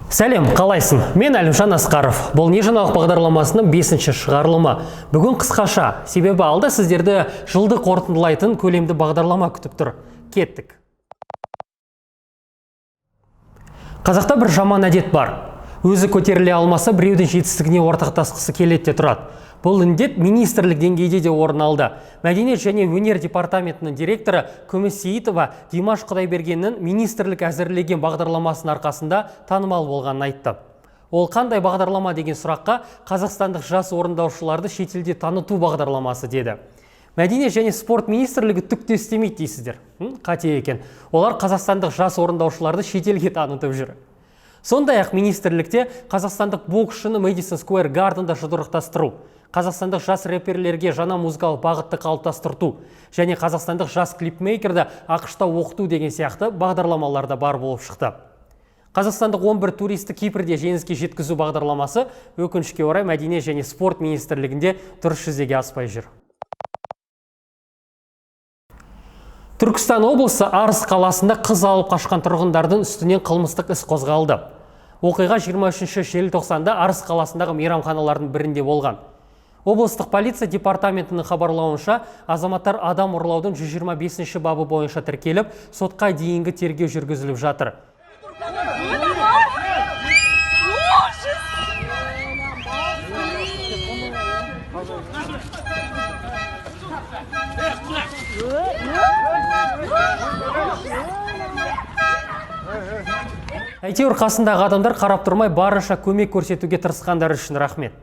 Сәлем, қалайсың? Мен Әлімжан Асқаров. Бұл не жаңалық бағдарламасының 5-ші шығарылымы. Бүгін қысқаша, себебі алда сіздерді жылды қорытындылайтын көлемді бағдарлама күтіп тұр. Кеттік. Қазақта бір жаман әдет бар. Өзі көтеріле алмаса, біреудің жетістігіне ортақтасқысы келеді тұрады. Бұл індет министрлік деңгейде де орын алды. Мәдениет және өнер департаментінің директоры Күміс Сейітова Димаш Құдайбергеннің министрлік әзірлеген бағдарламасының арқасында танымал болғанын айтты. Ол қандай бағдарлама деген сұраққа қазақстандық жас орындаушыларды шетелде таныту бағдарламасы деді. Мәдениет және спорт министрлігі түк те істемейді дейсіздер. Қате екен. Олар қазақстандық жас орындаушыларды шетелге танытып жүр. Сондай-ақ министрлікте қазақстандық боксшыны Madison Square Garden'да жұдырықтастыру, қазақстандық жас рэперлерге жаңа музыкалық бағытты қалыптастыру және қазақстандық жас клипмейкерді ақшта оқыту деген сияқты бағдарламаларда бар болып шықты. Қазақстандық 11 туристі Кипрде жеңіске жеткізу бағдарламасы өкінішке орай мәдениет және спорт министрлігінде дұрыс жүзеге аспай жүр. Түркістан облысы Арыс қаласында қыз алып қашқан тұрғындардың үстінен қылмыстық іс қозғалды. Оқиға 23 желтоқсанда Арыс қаласындағы мейрамханалардың бірінде болған. Облыстық полиция департаментінің хабарлауынша, азаматтар адам ұрлаудың 125 бабы бойынша тіркеліп, сотқа дейінгі тергеу жүргізіліп жатыр. Әйтеуір қасындағы адамдар қарап тұрмай барынша көмек көрсетуге тырысқандар үшін рахмет.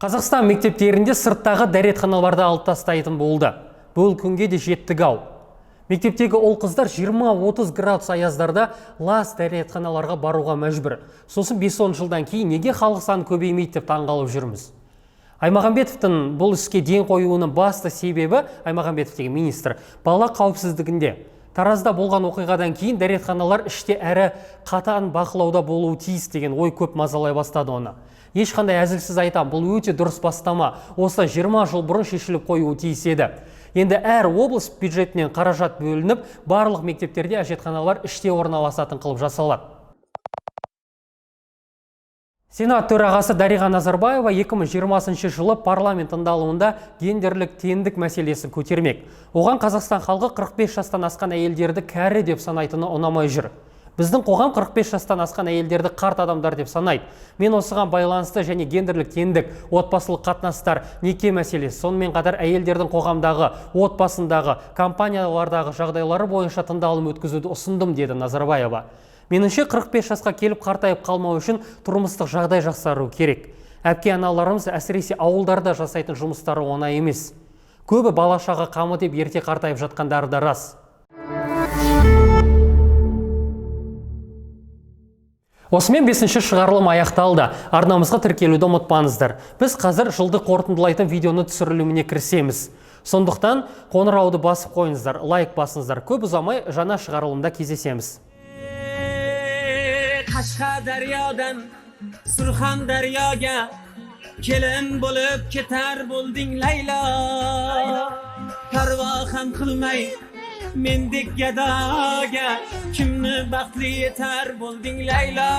Қазақстан мектептерінде сырттағы дәретханаларды алып тастайтын болды. Бұл күнге де жеттік ау. Мектептегі ол қыздар 20-30 градус аяздарда лас дәретханаларға баруға мәжбүр. Сосын 5-10 жылдан кейін неге халық саны көбеймейді деп таңғалып жүрміз. Аймағамбетовтің бұл іске ден қоюының басты себебі, Аймағамбетовтегі министр, бала қауіпсіздігінде. Таразда болған оқиғадан кейін дәретханалар іште әрі қатаң бақылауда болуы тиіс деген ой көп мазалай бастады оны. Ешқандай әзілсіз айтам, бұл өте дұрыс бастама. Осыдан 20 жыл бұрын шешіліп қоюы тиіс еді. Енді әр облыс бюджетінен қаражат бөлініп, барлық мектептерде әжетханалар іште орналасатын қылып жасалады. Сенат төрағасы Дариға Назарбаева 2020 жылы парламент тыңдалуында гендерлік теңдік мәселесін көтермек. Оған Қазақстан халқы 45 жастан асқан әйелдерді кәрі деп санайтыны ұнамай жүр. Біздің қоғам 45 жастан асқан әйелдерді қарт адамдар деп санайды. Мен осыған байланысты және гендерлік теңдік, отбасылық қатынастар, неке мәселесі, сонымен қатар әйелдердің қоғамдағы, отбасындағы, компаниялардағы жағдайлары бойынша тыңдалым өткізуді ұсындым, деді Назарбаева. Меніңше 45 жасқа келіп қартайып қалмау үшін тұрмыстық жағдай жақсару керек. Әпке аналарымыз әсіресе ауылдарда жасайтын жұмыстары оңай емес. Көбі балашаға қамы деп ерте қартайып жатқандары да рас. Осымен 5-ші шығарылым аяқталды. Арнамызға тіркелуді ұмытпаңыздар. Біз қазір жылды қорытындылайтын видеоны түсіріліміне кірісеміз. Сондықтан қоңырауды басып қойыңыздар, лайк басыңыздар. Көп ұзамай жаңа шығарылымда кездесеміз. Qashqadaryodan Surxondaryoga kelin bo'lib ketar bo'lding Laylo, parvo ham qilmay mendek gadoga kimni baxtli etar bo'lding Laylo.